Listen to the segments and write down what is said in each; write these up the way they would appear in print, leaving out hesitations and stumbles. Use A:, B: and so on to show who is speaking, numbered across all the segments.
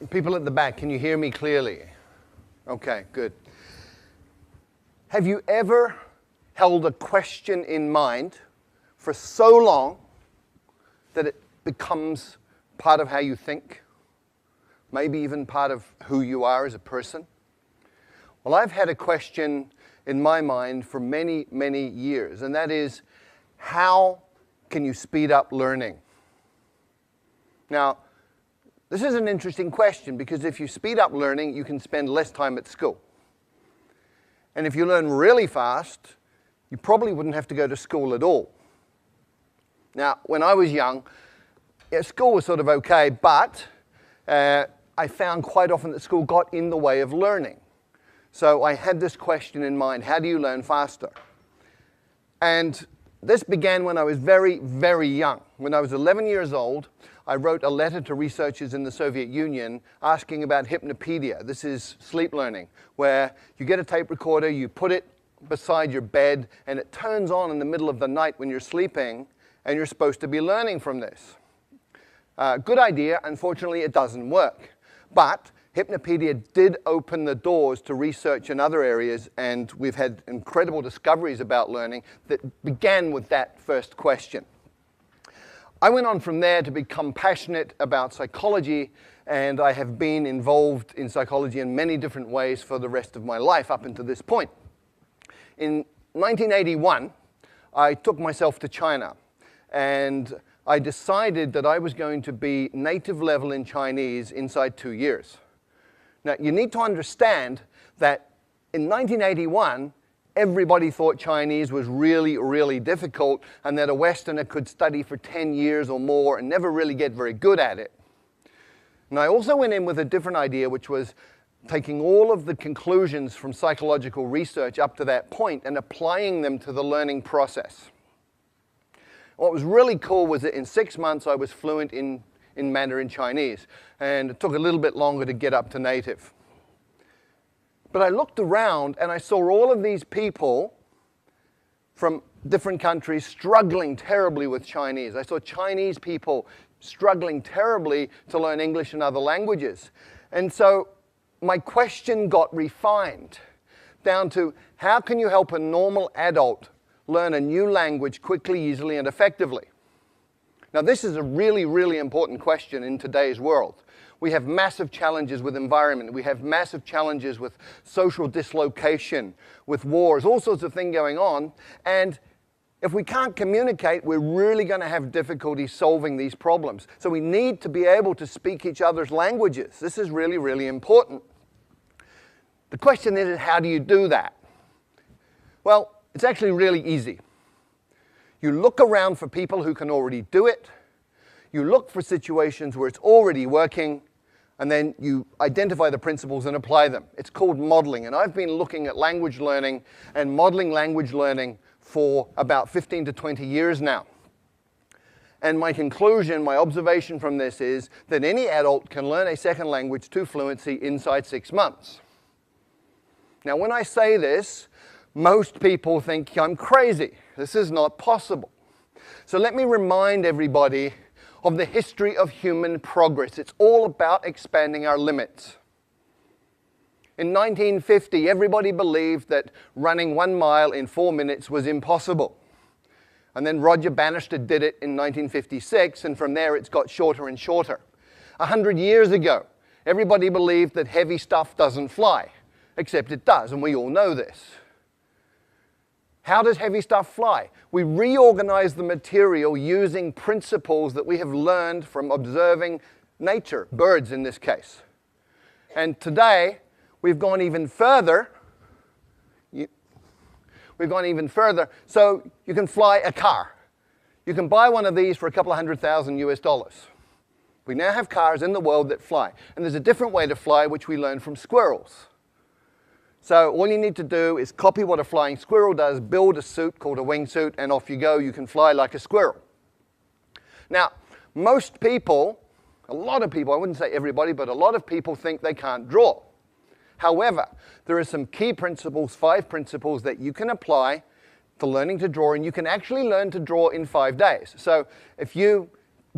A: People at the back, can you hear me clearly? Okay, good. Have you ever held a question in mind for so long that it becomes part of how you think? Maybe even part of who you are as a person? Well, I've had a question in my mind for many, many years, and that is, how can you speed up learning? Now, this is an interesting question because if you speed up learning, you can spend less time at school. And if you learn really fast, you probably wouldn't have to go to school at all. Now, when I was young, school was sort of okay, but I found quite often that school got in the way of learning. So I had this question in mind: how do you learn faster? And this began when I was very, very young. When I was 11 years old, I wrote a letter to researchers in the Soviet Union asking about hypnopedia. This is sleep learning, where you get a tape recorder, you put it beside your bed, and it turns on in the middle of the night when you're sleeping, and you're supposed to be learning from this. Good idea. Unfortunately, it doesn't work. But hypnopedia did open the doors to research in other areas, and we've had incredible discoveries about learning that began with that first question. I went on from there to become passionate about psychology, and I have been involved in psychology in many different ways for the rest of my life up until this point. In 1981, I took myself to China, and I decided that I was going to be native level in Chinese inside 2 years. Now, you need to understand that in 1981, everybody thought Chinese was really, really difficult, and that a Westerner could study for 10 years or more and never really get very good at it. And I also went in with a different idea, which was taking all of the conclusions from psychological research up to that point and applying them to the learning process. What was really cool was that in 6 months I was fluent in Mandarin Chinese, and it took a little bit longer to get up to native. But I looked around and I saw all of these people from different countries struggling terribly with Chinese. I saw Chinese people struggling terribly to learn English and other languages. And so my question got refined down to, how can you help a normal adult learn a new language quickly, easily, and effectively? Now, this is a really, really important question in today's world. We have massive challenges with environment. We have massive challenges with social dislocation, with wars, all sorts of things going on. And if we can't communicate, we're really going to have difficulty solving these problems. So we need to be able to speak each other's languages. This is really, really important. The question is, how do you do that? Well, it's actually really easy. You look around for people who can already do it. You look for situations where it's already working, and then you identify the principles and apply them. It's called modeling, and I've been looking at language learning and modeling language learning for about 15 to 20 years now. And my conclusion, my observation from this is that any adult can learn a second language to fluency inside 6 months. Now, when I say this, most people think I'm crazy. This is not possible. So let me remind everybody of the history of human progress. It's all about expanding our limits. In 1950, everybody believed that running 1 mile in 4 minutes was impossible. And then Roger Bannister did it in 1956, and from there it's got shorter and shorter. 100 years ago, everybody believed that heavy stuff doesn't fly, except it does, and we all know this. How does heavy stuff fly? We reorganize the material using principles that we have learned from observing nature, birds in this case. And today, we've gone even further. So you can fly a car. You can buy one of these for a couple of $100,000 US. We now have cars in the world that fly. And there's a different way to fly, which we learned from squirrels. So all you need to do is copy what a flying squirrel does, build a suit called a wingsuit, and off you go. You can fly like a squirrel. Now, most people, a lot of people, I wouldn't say everybody, but a lot of people think they can't draw. However, there are some key principles, 5 principles that you can apply to learning to draw, and you can actually learn to draw in 5 days. So if you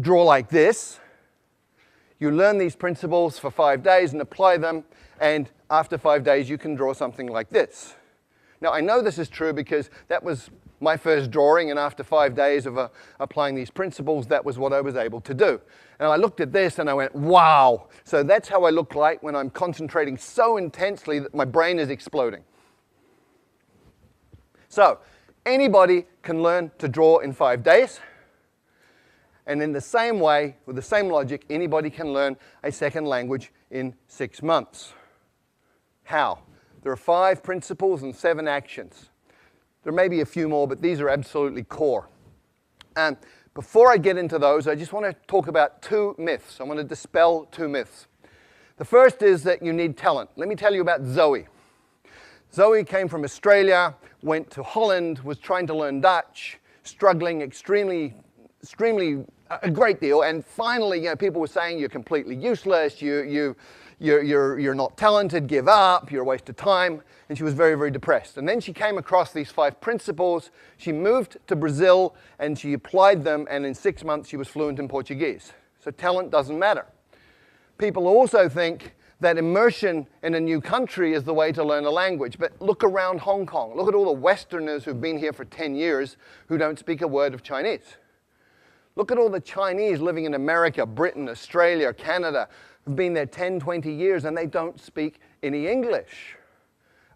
A: draw like this, You learn these principles for 5 days and apply them, and after 5 days you can draw something like this. Now I know this is true because that was my first drawing, and after 5 days of applying these principles, that was what I was able to do. And I looked at this and I went, wow! So that's how I look like when I'm concentrating so intensely that my brain is exploding. So anybody can learn to draw in 5 days. And in the same way, with the same logic, anybody can learn a second language in 6 months. How? There are 5 principles and 7 actions. There may be a few more, but these are absolutely core. And before I get into those, I just want to talk about 2 myths. I want to dispel 2 myths. The first is that you need talent. Let me tell you about Zoe. Zoe came from Australia, went to Holland, was trying to learn Dutch, struggling extremely a great deal, and finally, people were saying you're completely useless, you're not talented, give up, you're a waste of time, and she was very, very depressed. And then she came across these 5 principles, she moved to Brazil, and she applied them, and in 6 months she was fluent in Portuguese. So talent doesn't matter. People also think that immersion in a new country is the way to learn a language, but look around Hong Kong, look at all the Westerners who've been here for 10 years who don't speak a word of Chinese. Look at all the Chinese living in America, Britain, Australia, Canada, who've been there 10, 20 years, and they don't speak any English.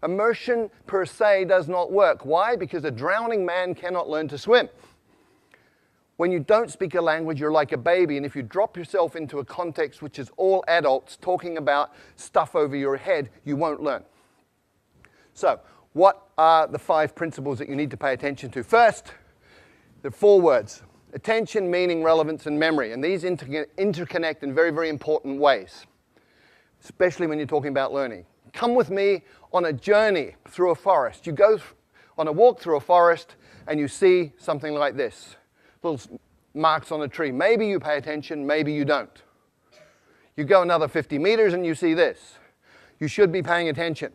A: Immersion per se does not work. Why? Because a drowning man cannot learn to swim. When you don't speak a language, you're like a baby, and if you drop yourself into a context which is all adults talking about stuff over your head, you won't learn. So, what are the 5 principles that you need to pay attention to? First, there are 4 words. Attention, meaning, relevance, and memory. And these interconnect in very, very important ways, especially when you're talking about learning. Come with me on a journey through a forest. You go on a walk through a forest and you see something like this. Little marks on a tree. Maybe you pay attention, maybe you don't. You go another 50 meters and you see this. You should be paying attention.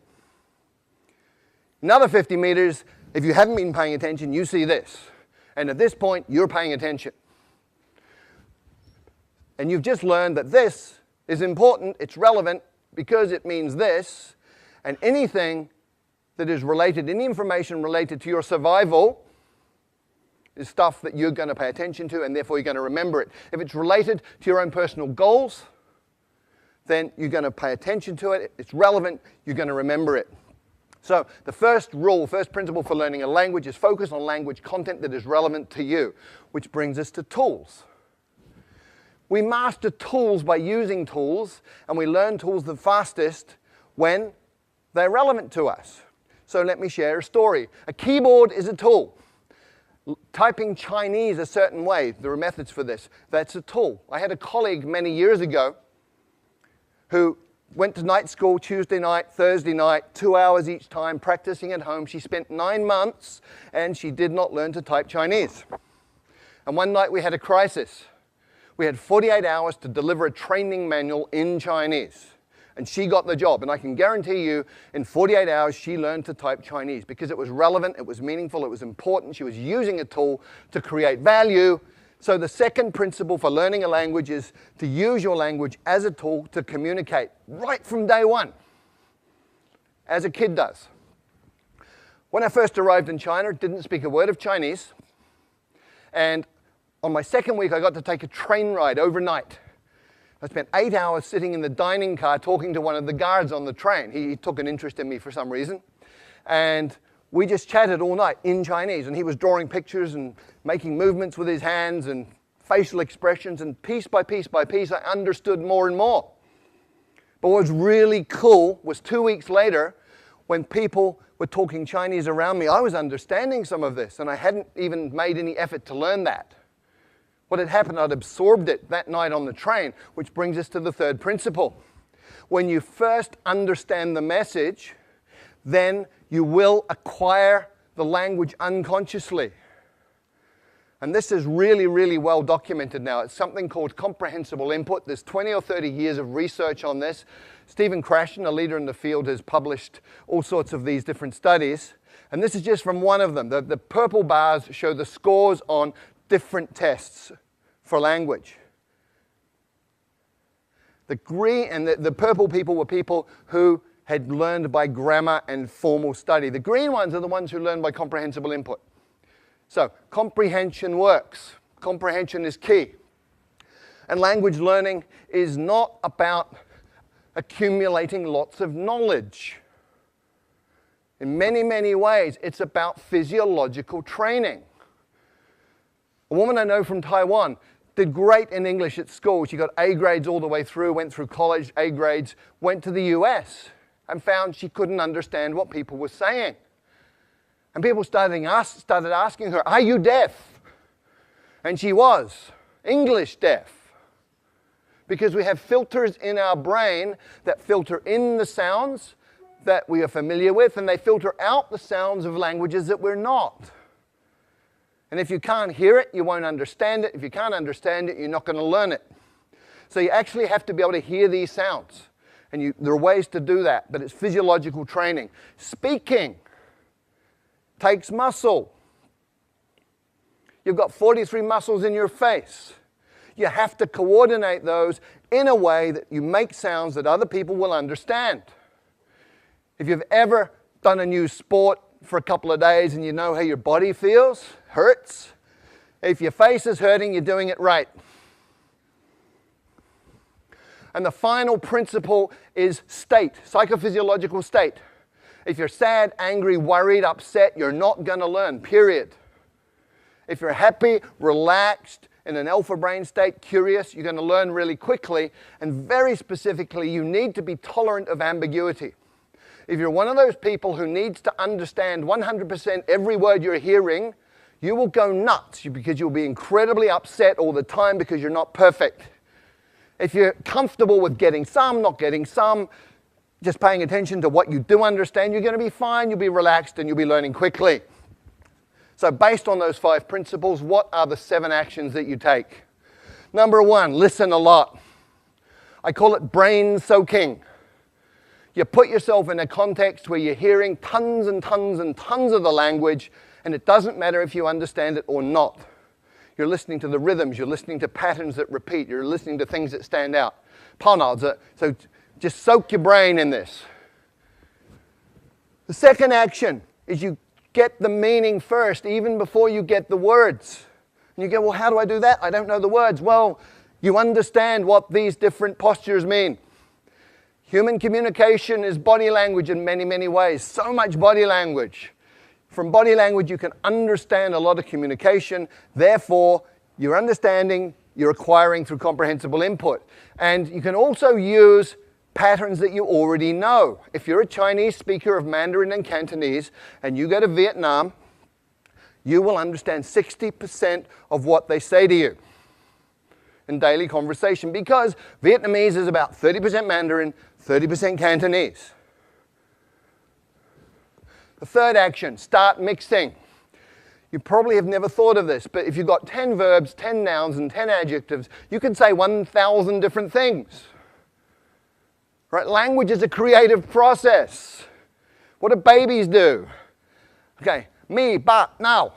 A: Another 50 meters, if you haven't been paying attention, you see this. And at this point, you're paying attention. And you've just learned that this is important, it's relevant, because it means this. And anything that is related, any information related to your survival, is stuff that you're going to pay attention to, and therefore you're going to remember it. If it's related to your own personal goals, then you're going to pay attention to it. It's relevant, you're going to remember it. So the first rule, first principle for learning a language is focus on language content that is relevant to you, which brings us to tools. We master tools by using tools, and we learn tools the fastest when they're relevant to us. So let me share a story. A keyboard is a tool. Typing Chinese a certain way, there are methods for this. That's a tool. I had a colleague many years ago who went to night school Tuesday night, Thursday night, 2 hours each time, practicing at home. She spent 9 months, and she did not learn to type Chinese. And one night we had a crisis. We had 48 hours to deliver a training manual in Chinese. And she got the job. And I can guarantee you, in 48 hours, she learned to type Chinese because it was relevant, it was meaningful, it was important. She was using a tool to create value. So the second principle for learning a language is to use your language as a tool to communicate right from day one, as a kid does. When I first arrived in China, I didn't speak a word of Chinese. And on my second week, I got to take a train ride overnight. I spent 8 hours sitting in the dining car talking to one of the guards on the train. He took an interest in me for some reason. And we just chatted all night in Chinese, and he was drawing pictures and making movements with his hands and facial expressions, and piece by piece by piece, I understood more and more. But what was really cool was 2 weeks later, when people were talking Chinese around me, I was understanding some of this, and I hadn't even made any effort to learn that. What had happened, I'd absorbed it that night on the train, which brings us to the third principle. When you first understand the message, then you will acquire the language unconsciously. And this is really, really well documented now. It's something called comprehensible input. There's 20 or 30 years of research on this. Stephen Krashen, a leader in the field, has published all sorts of these different studies. And this is just from one of them. The purple bars show the scores on different tests for language. The green and the purple people were people who had learned by grammar and formal study. The green ones are the ones who learn by comprehensible input. So comprehension works. Comprehension is key. And language learning is not about accumulating lots of knowledge. In many, many ways, it's about physiological training. A woman I know from Taiwan did great in English at school. She got A grades all the way through, went through college, A grades, went to the US and found she couldn't understand what people were saying. And people started asking her, "Are you deaf?" And she was English deaf. Because we have filters in our brain that filter in the sounds that we are familiar with, and they filter out the sounds of languages that we're not. And if you can't hear it, you won't understand it. If you can't understand it, you're not going to learn it. So you actually have to be able to hear these sounds. And there are ways to do that, but it's physiological training. Speaking takes muscle. You've got 43 muscles in your face. You have to coordinate those in a way that you make sounds that other people will understand. If you've ever done a new sport for a couple of days and you know how your body feels, hurts, if your face is hurting, you're doing it right. And the final principle is state, psychophysiological state. If you're sad, angry, worried, upset, you're not going to learn, period. If you're happy, relaxed, in an alpha brain state, curious, you're going to learn really quickly. And very specifically, you need to be tolerant of ambiguity. If you're one of those people who needs to understand 100% every word you're hearing, you will go nuts because you'll be incredibly upset all the time because you're not perfect. If you're comfortable with getting some, not getting some, just paying attention to what you do understand, you're going to be fine, you'll be relaxed, and you'll be learning quickly. So based on those 5 principles, what are the 7 actions that you take? Number 1, listen a lot. I call it brain soaking. You put yourself in a context where you're hearing tons and tons and tons of the language, and it doesn't matter if you understand it or not. You're listening to the rhythms, you're listening to patterns that repeat, you're listening to things that stand out. So just soak your brain in this. The second action is you get the meaning first, even before you get the words. And you go, well, how do I do that? I don't know the words. Well, you understand what these different postures mean. Human communication is body language in many, many ways. So much body language. From body language, you can understand a lot of communication. Therefore, you're understanding, you're acquiring through comprehensible input. And you can also use patterns that you already know. If you're a Chinese speaker of Mandarin and Cantonese and you go to Vietnam, you will understand 60% of what they say to you in daily conversation because Vietnamese is about 30% Mandarin, 30% Cantonese. The third action, start mixing. You probably have never thought of this, but if you've got 10 verbs, 10 nouns, and 10 adjectives, you can say 1,000 different things. Right? Language is a creative process. What do babies do? Okay, me, but, now.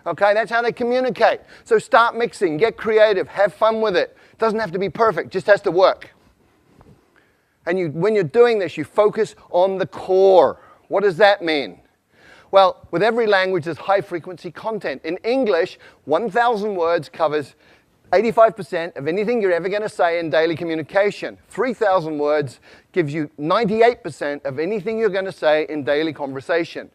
A: Okay, that's how they communicate. So start mixing, get creative, have fun with it. It doesn't have to be perfect, just has to work. And when you're doing this, you focus on the core. What does that mean? Well, with every language, there's high-frequency content. In English, 1,000 words covers 85% of anything you're ever going to say in daily communication. 3,000 words gives you 98% of anything you're going to say in daily conversation.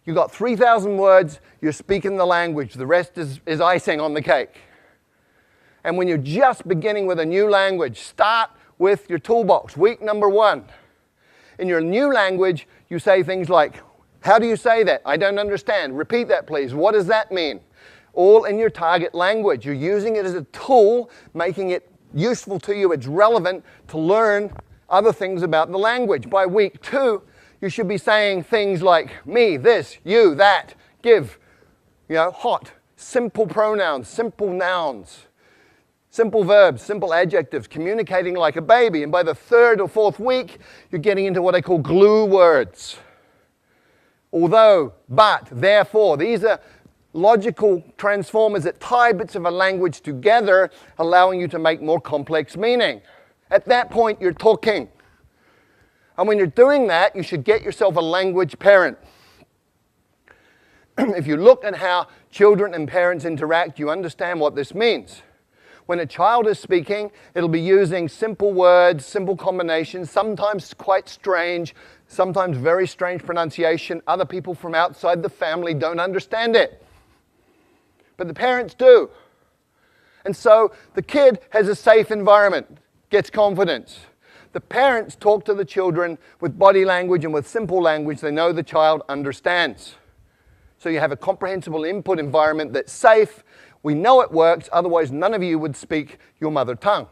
A: You've got 3,000 words, you're speaking the language. The rest is icing on the cake. And when you're just beginning with a new language, start with your toolbox. Week number 1. In your new language, you say things like, how do you say that? I don't understand. Repeat that, please. What does that mean? All in your target language. You're using it as a tool, making it useful to you. It's relevant to learn other things about the language. By week 2, you should be saying things like me, this, you, that, give, hot, simple pronouns, simple nouns, simple verbs, simple adjectives, communicating like a baby. And by the 3rd or 4th week, you're getting into what I call glue words. Although, but, therefore, these are logical transformers that tie bits of a language together, allowing you to make more complex meaning. At that point, you're talking. And when you're doing that, you should get yourself a language parent. If you look at how children and parents interact, you understand what this means. When a child is speaking, it'll be using simple words, simple combinations, sometimes quite strange, sometimes very strange pronunciation. Other people from outside the family don't understand it. But the parents do. And so the kid has a safe environment, gets confidence. The parents talk to the children with body language and with simple language they know the child understands. So you have a comprehensible input environment that's safe. We know it works, otherwise none of you would speak your mother tongue.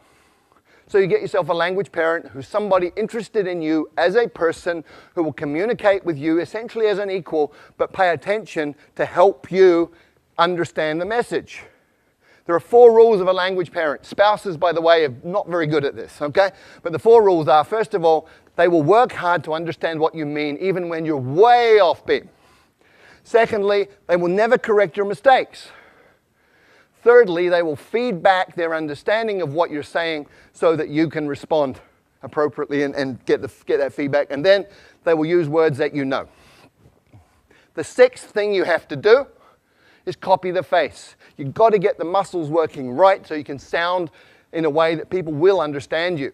A: So you get yourself a language parent who's somebody interested in you as a person who will communicate with you essentially as an equal, but pay attention to help you understand the message. There are 4 rules of a language parent. Spouses, by the way, are not very good at this, okay? But the 4 rules are, first of all, they will work hard to understand what you mean, even when you're way off beat. Secondly, they will never correct your mistakes. Thirdly, they will feed back their understanding of what you're saying so that you can respond appropriately and get that feedback. And then they will use words that you know. The 6th thing you have to do is copy the face. You've got to get the muscles working right so you can sound in a way that people will understand you.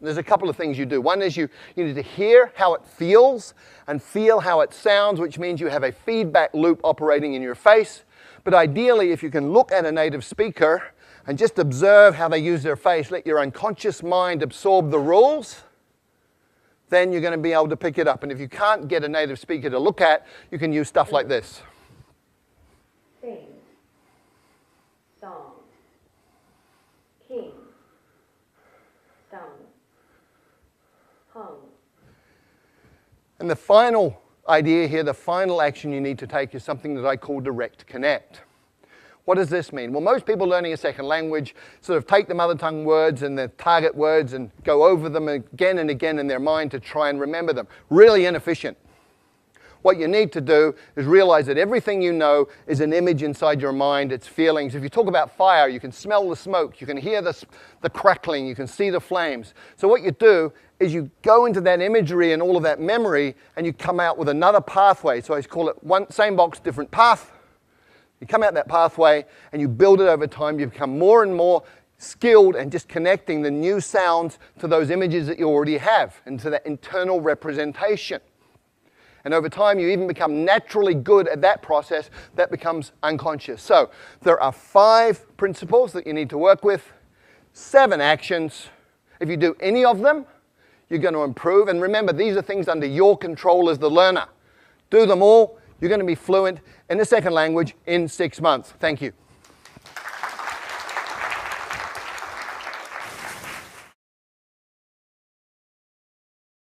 A: There's a couple of things you do. One is you need to hear how it feels and feel how it sounds, which means you have a feedback loop operating in your face. But ideally, if you can look at a native speaker and just observe how they use their face, let your unconscious mind absorb the rules, then you're going to be able to pick it up. And if you can't get a native speaker to look at, you can use stuff like this.
B: Sing, song, king, dung, hung.
A: And the final idea here, the final action you need to take is something that I call direct connect. What does this mean? Well, most people learning a second language sort of take the mother tongue words and the target words and go over them again and again in their mind to try and remember them. Really inefficient. What you need to do is realize that everything you know is an image inside your mind, it's feelings. If you talk about fire, you can smell the smoke, you can hear the crackling, you can see the flames. So what you do is you go into that imagery and all of that memory and you come out with another pathway. So I call it same box, different path. You come out that pathway and you build it over time. You become more and more skilled and just connecting the new sounds to those images that you already have and to that internal representation. And over time, you even become naturally good at that process that becomes unconscious. So there are 5 principles that you need to work with, 7 actions. If you do any of them, you're going to improve. And remember, these are things under your control as the learner. Do them all. You're going to be fluent in the second language in 6 months. Thank you.